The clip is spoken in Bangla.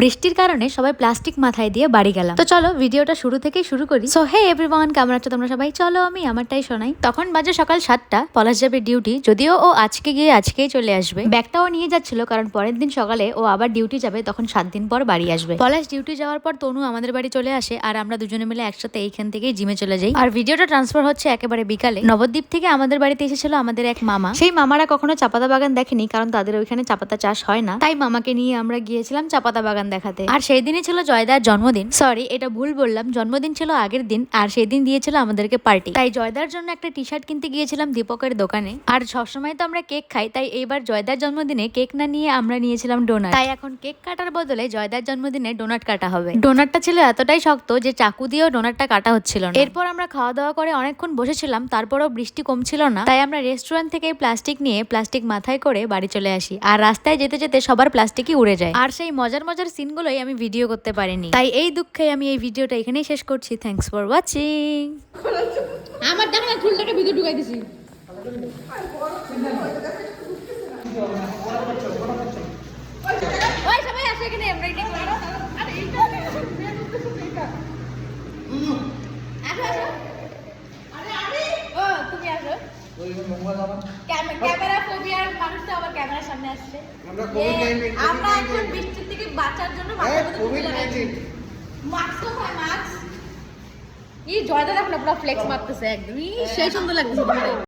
বৃষ্টির কারণে সবাই প্লাস্টিক মাথায় দিয়ে বাড়ি গেলাম। তো চলো ভিডিওটা শুরু থেকেই শুরু করি। সো হে এভরিওয়ান, কেমন আছো তোমরা সবাই? চলো আমি আমারটাই শোনাই। তখন বাজে সকাল 7টা। পলাশ যাবে ডিউটি, যদিও ও আজকে গিয়ে আজকেই চলে আসবে। ব্যাগটাও নিয়ে যাচ্ছিল কারণ পরের দিন সকালে ও আবার ডিউটি যাবে, তখন 7 দিন পর বাড়ি আসবে। পলাশ ডিউটি যাওয়ার পর তনু আমাদের বাড়ি চলে আসে আর আমরা দুজনে মিলে একসাথে এইখান থেকেই জিমে চলে যাই। আর ভিডিওটা ট্রান্সফার হচ্ছে একেবারে বিকালে। নবদ্বীপ থেকে আমাদের বাড়িতে এসেছিল আমাদের এক মামা। সেই মামারা কখনো চাপাতা বাগান দেখেনি কারণ তাদের ওইখানে চাপাতা চাষ হয় না, তাই মামাকে নিয়ে আমরা গিয়েছিলাম চাপাতা বাগান দেখাতে। আর সেই দিনই ছিল জয়দার জন্মদিন। সরি, এটা ভুল বললাম, জন্মদিন ছিল আগের দিন আর সেই দিন দিয়েছিল আমাদেরকে পার্টি। তাই জয়দার জন্য একটা টি শার্ট কিনতে গিয়েছিলাম দীপকের দোকানে। আর সবসময় তো আমরা কেক খাই, তাই এইবার জয়দার জন্মদিনে কেক না নিয়ে আমরা নিয়েছিলাম ডোনাট। তাই এখন কেক কাটার বদলে জয়দার জন্মদিনে ডোনাট কাটা হবে। ডোনাটটা ছিল এতটাই শক্ত যে চাকু দিয়েও ডোনাটটা কাটা হচ্ছিল না। এরপর আমরা খাওয়া দাওয়া করে অনেকক্ষণ বসেছিলাম, তারপরেও বৃষ্টি কমছিল না, তাই আমরা রেস্টুরেন্ট থেকে প্লাস্টিক নিয়ে প্লাস্টিক মাথায় করে বাড়ি চলে আসি। আর রাস্তায় যেতে যেতে সবার প্লাস্টিকই উড়ে যায়। আর সেই মজার মজার সিনগুলোই আমি ভিডিও করতে পারিনি, তাই এই দুঃখে আমি এই ভিডিওটা এখানেই শেষ করছি। Thanks for watching. আমার দেখো না চুলটাকে ভিতরে ঢুকাই দিছি। ওই সবাই আসো এখানে এমব্রয়ডারি করে দাও। আরে এইটা এইটা আসো আসো। আরে ও তুমি আসো। ওই মোবাইল আমার ক্যামেরা ফোবিয়ার মানুষটা আবার ক্যামেরার সামনে আসছে। আমরা এখন বৃষ্টির থেকে বাঁচার জন্য মাস্ক তো হয়, মাস্ক। এই জয়দা দেখো না পুরো ফ্লেক্স মারতেছে একদম। সেই সুন্দর লাগতেছে।